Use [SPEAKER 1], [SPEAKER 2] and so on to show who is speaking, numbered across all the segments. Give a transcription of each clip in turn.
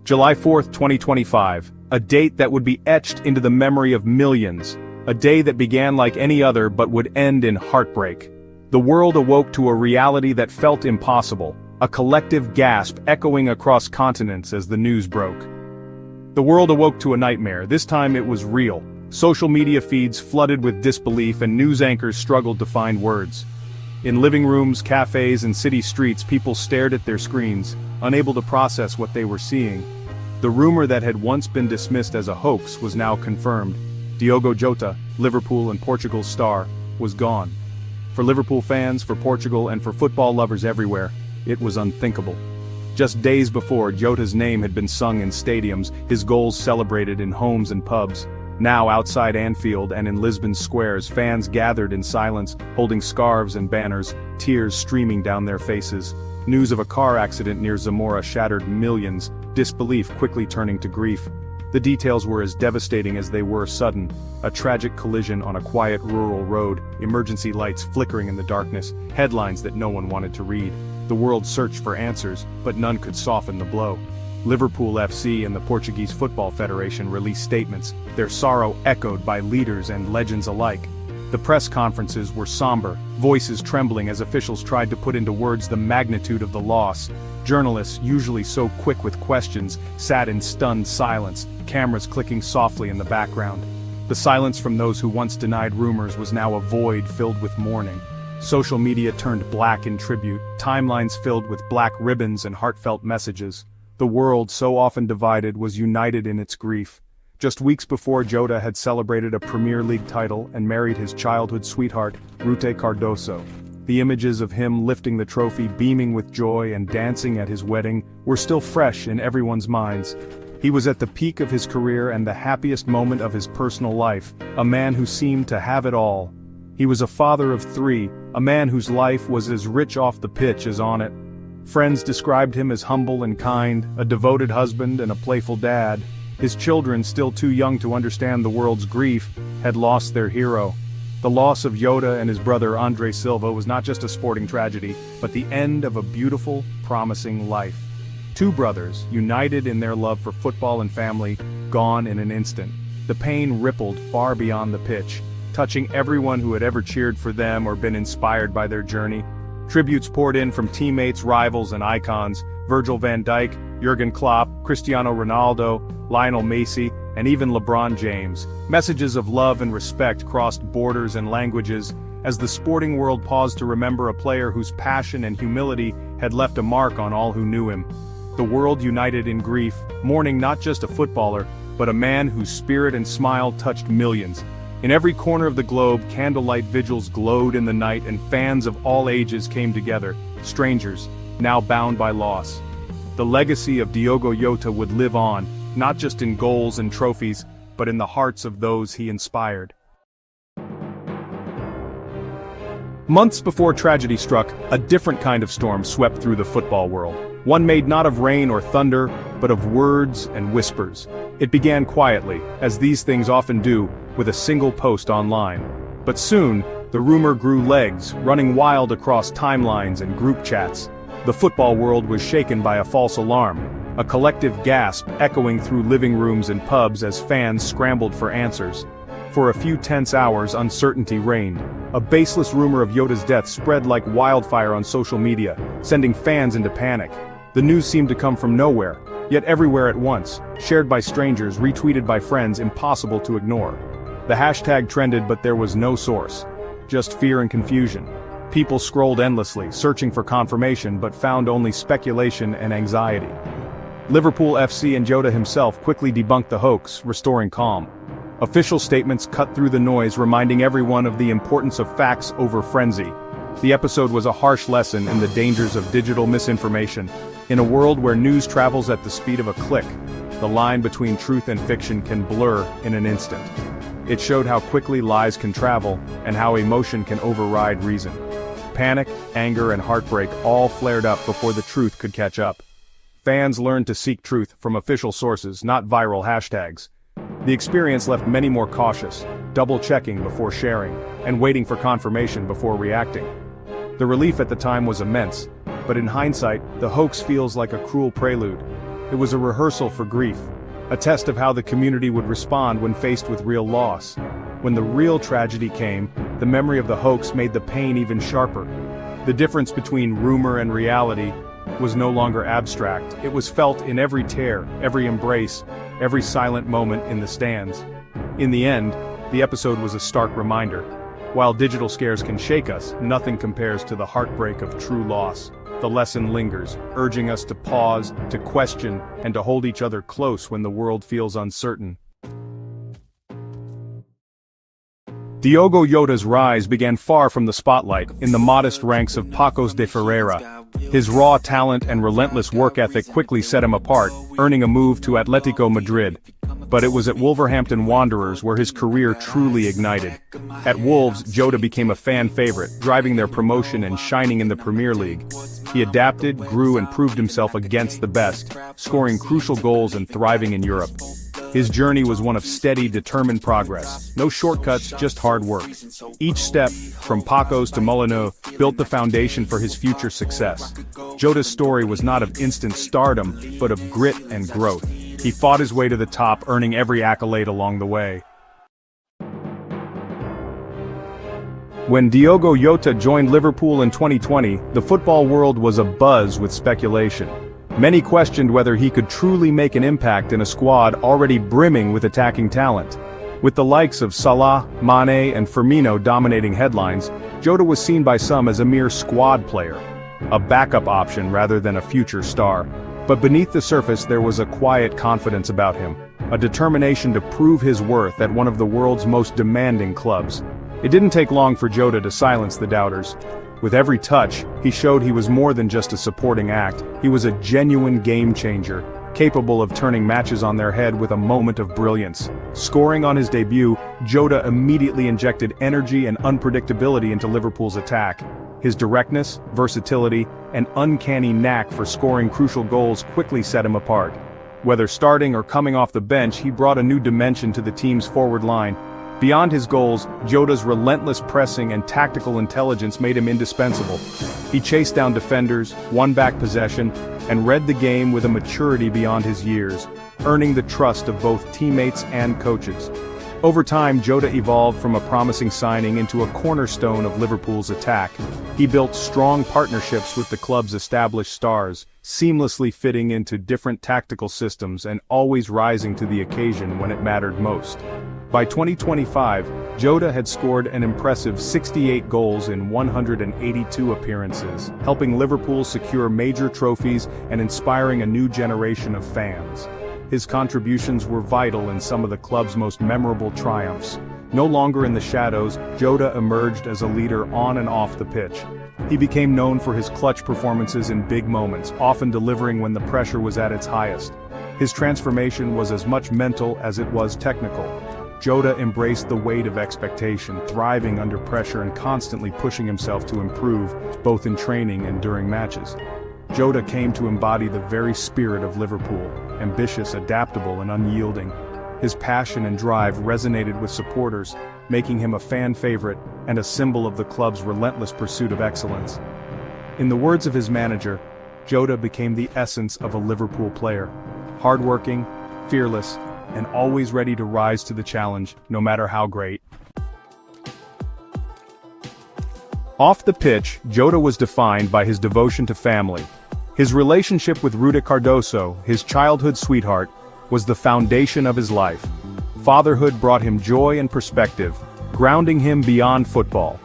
[SPEAKER 1] July 4th, 2025, a date that would be etched into the memory of millions, a day that began like any other but would end in heartbreak. The world awoke to a reality that felt impossible, a collective gasp echoing across continents as the news broke. The world awoke to a nightmare. This time it was real. Social media feeds flooded with disbelief and news anchors struggled to find words. In living rooms, cafes, and city streets, people stared at their screens, unable to process what they were seeing. The rumor that had once been dismissed as a hoax was now confirmed. Diogo Jota, Liverpool and Portugal's star, was gone. For Liverpool fans, for Portugal, and for football lovers everywhere, it was unthinkable. Just days before, Jota's name had been sung in stadiums, his goals celebrated in homes and pubs. Now outside Anfield and in Lisbon's squares, fans gathered in silence, holding scarves and banners, tears streaming down their faces. News of a car accident near Zamora shattered millions, disbelief quickly turning to grief. The details were as devastating as they were sudden. A tragic collision on a quiet rural road, emergency lights flickering in the darkness, headlines that no one wanted to read. The world searched for answers, but none could soften the blow. Liverpool FC and the Portuguese Football Federation released statements, their sorrow echoed by leaders and legends alike. The press conferences were somber, voices trembling as officials tried to put into words the magnitude of the loss. Journalists, usually so quick with questions, sat in stunned silence, cameras clicking softly in the background. The silence from those who once denied rumors was now a void filled with mourning. Social media turned black in tribute, timelines filled with black ribbons and heartfelt messages. The world, so often divided, was united in its grief. Just weeks before, Jota had celebrated a Premier League title and married his childhood sweetheart, Ruth Cardoso. The images of him lifting the trophy, beaming with joy and dancing at his wedding, were still fresh in everyone's minds. He was at the peak of his career and the happiest moment of his personal life, a man who seemed to have it all. He was a father of three, a man whose life was as rich off the pitch as on it. Friends described him as humble and kind, a devoted husband and a playful dad. His children, still too young to understand the world's grief, had lost their hero. The loss of Jota and his brother Andre Silva was not just a sporting tragedy, but the end of a beautiful, promising life. Two brothers, united in their love for football and family, gone in an instant. The pain rippled far beyond the pitch, touching everyone who had ever cheered for them or been inspired by their journey. Tributes poured in from teammates, rivals, and icons: Virgil van Dijk, Jurgen Klopp, Cristiano Ronaldo, Lionel Messi, and even LeBron James. Messages of love and respect crossed borders and languages, as the sporting world paused to remember a player whose passion and humility had left a mark on all who knew him. The world united in grief, mourning not just a footballer, but a man whose spirit and smile touched millions. In every corner of the globe, candlelight vigils glowed in the night and fans of all ages came together, strangers, now bound by loss. The legacy of Diogo Jota would live on, not just in goals and trophies, but in the hearts of those he inspired. Months before tragedy struck, a different kind of storm swept through the football world. One made not of rain or thunder, but of words and whispers. It began quietly, as these things often do, with a single post online. But soon, the rumor grew legs, running wild across timelines and group chats. The football world was shaken by a false alarm, a collective gasp echoing through living rooms and pubs as fans scrambled for answers. For a few tense hours, uncertainty reigned. A baseless rumor of Jota's death spread like wildfire on social media, sending fans into panic. The news seemed to come from nowhere, yet everywhere at once, shared by strangers, retweeted by friends, impossible to ignore. The hashtag trended, but there was no source. Just fear and confusion. People scrolled endlessly, searching for confirmation, but found only speculation and anxiety. Liverpool FC and Jota himself quickly debunked the hoax, restoring calm. Official statements cut through the noise, reminding everyone of the importance of facts over frenzy. The episode was a harsh lesson in the dangers of digital misinformation. In a world where news travels at the speed of a click, the line between truth and fiction can blur in an instant. It showed how quickly lies can travel, and how emotion can override reason. Panic, anger, and heartbreak all flared up before the truth could catch up. Fans learned to seek truth from official sources, not viral hashtags. The experience left many more cautious, double-checking before sharing, and waiting for confirmation before reacting. The relief at the time was immense, but in hindsight, the hoax feels like a cruel prelude. It was a rehearsal for grief, a test of how the community would respond when faced with real loss. When the real tragedy came, the memory of the hoax made the pain even sharper. The difference between rumor and reality was no longer abstract. It was felt in every tear, every embrace, every silent moment in the stands. In the end, the episode was a stark reminder. While digital scares can shake us, nothing compares to the heartbreak of true loss. The lesson lingers, urging us to pause, to question, and to hold each other close when the world feels uncertain. Diogo Jota's rise began far from the spotlight, in the modest ranks of Paços de Ferreira. His raw talent and relentless work ethic quickly set him apart, earning a move to Atletico Madrid. But it was at Wolverhampton Wanderers where his career truly ignited. At Wolves, Jota became a fan favorite, driving their promotion and shining in the Premier League. He adapted, grew and proved himself against the best, scoring crucial goals and thriving in Europe. His journey was one of steady, determined progress. No shortcuts, just hard work. Each step, from Paços to Molineux, built the foundation for his future success. Jota's story was not of instant stardom, but of grit and growth. He fought his way to the top, earning every accolade along the way. When Diogo Jota joined Liverpool in 2020, the football world was abuzz with speculation. Many questioned whether he could truly make an impact in a squad already brimming with attacking talent. With the likes of Salah, Mane and Firmino dominating headlines, Jota was seen by some as a mere squad player, a backup option rather than a future star. But beneath the surface there was a quiet confidence about him, a determination to prove his worth at one of the world's most demanding clubs. It didn't take long for Jota to silence the doubters. With every touch, he showed he was more than just a supporting act. He was a genuine game-changer, capable of turning matches on their head with a moment of brilliance. Scoring on his debut, Jota immediately injected energy and unpredictability into Liverpool's attack. His directness, versatility, and uncanny knack for scoring crucial goals quickly set him apart. Whether starting or coming off the bench, he brought a new dimension to the team's forward line. Beyond his goals, Jota's relentless pressing and tactical intelligence made him indispensable. He chased down defenders, won back possession, and read the game with a maturity beyond his years, earning the trust of both teammates and coaches. Over time, Jota evolved from a promising signing into a cornerstone of Liverpool's attack. He built strong partnerships with the club's established stars, seamlessly fitting into different tactical systems and always rising to the occasion when it mattered most. By 2025, Jota had scored an impressive 68 goals in 182 appearances, helping Liverpool secure major trophies and inspiring a new generation of fans. His contributions were vital in some of the club's most memorable triumphs. No longer in the shadows, Jota emerged as a leader on and off the pitch. He became known for his clutch performances in big moments, often delivering when the pressure was at its highest. His transformation was as much mental as it was technical. Jota embraced the weight of expectation, thriving under pressure and constantly pushing himself to improve, both in training and during matches. Jota came to embody the very spirit of Liverpool, ambitious, adaptable, and unyielding. His passion and drive resonated with supporters, making him a fan favorite and a symbol of the club's relentless pursuit of excellence. In the words of his manager, Jota became the essence of a Liverpool player, hardworking, fearless, and always ready to rise to the challenge, no matter how great. Off the pitch, Jota was defined by his devotion to family. His relationship with Rudy Cardoso, his childhood sweetheart, was the foundation of his life. Fatherhood brought him joy and perspective, grounding him beyond football.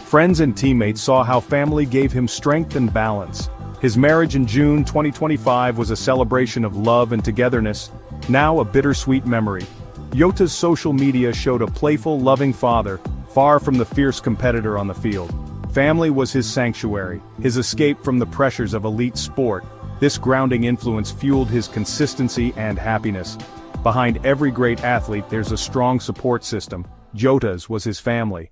[SPEAKER 1] Friends and teammates saw how family gave him strength and balance. His marriage in June 2025 was a celebration of love and togetherness, now a bittersweet memory. Jota's social media showed a playful, loving father, far from the fierce competitor on the field. Family was his sanctuary, his escape from the pressures of elite sport. This grounding influence fueled his consistency and happiness. Behind every great athlete there's a strong support system. Jota's was his family.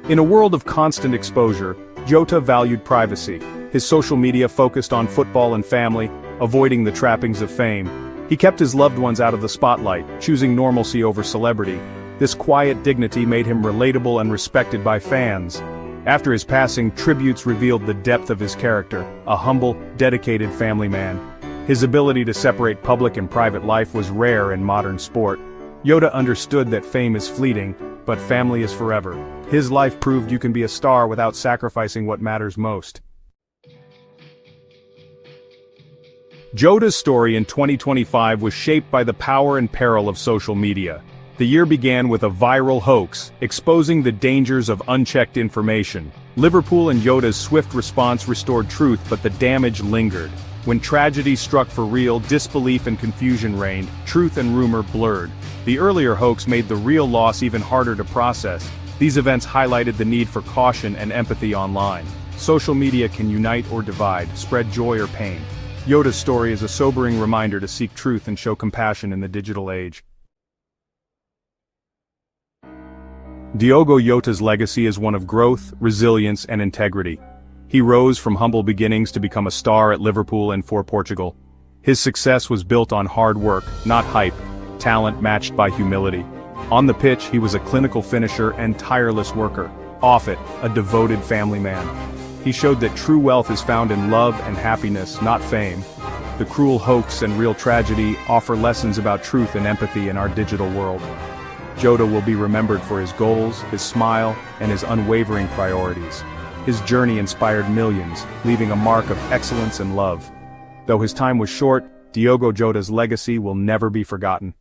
[SPEAKER 1] In a world of constant exposure, Jota valued privacy. His social media focused on football and family, avoiding the trappings of fame. He kept his loved ones out of the spotlight, choosing normalcy over celebrity. This quiet dignity made him relatable and respected by fans. After his passing, tributes revealed the depth of his character, a humble, dedicated family man. His ability to separate public and private life was rare in modern sport. Jota understood that fame is fleeting, but family is forever. His life proved you can be a star without sacrificing what matters most. Jota's story in 2025 was shaped by the power and peril of social media. The year began with a viral hoax, exposing the dangers of unchecked information. Liverpool and Jota's swift response restored truth, but the damage lingered. When tragedy struck for real, disbelief and confusion reigned, truth and rumor blurred. The earlier hoax made the real loss even harder to process. These events highlighted the need for caution and empathy online. Social media can unite or divide, spread joy or pain. Jota's story is a sobering reminder to seek truth and show compassion in the digital age. Diogo Jota's legacy is one of growth, resilience, and integrity. He rose from humble beginnings to become a star at Liverpool and for Portugal. His success was built on hard work, not hype, talent matched by humility. On the pitch, he was a clinical finisher and tireless worker. Off it, a devoted family man. He showed that true wealth is found in love and happiness, not fame. The cruel hoax and real tragedy offer lessons about truth and empathy in our digital world. Jota will be remembered for his goals, his smile, and his unwavering priorities. His journey inspired millions, leaving a mark of excellence and love. Though his time was short, Diogo Jota's legacy will never be forgotten.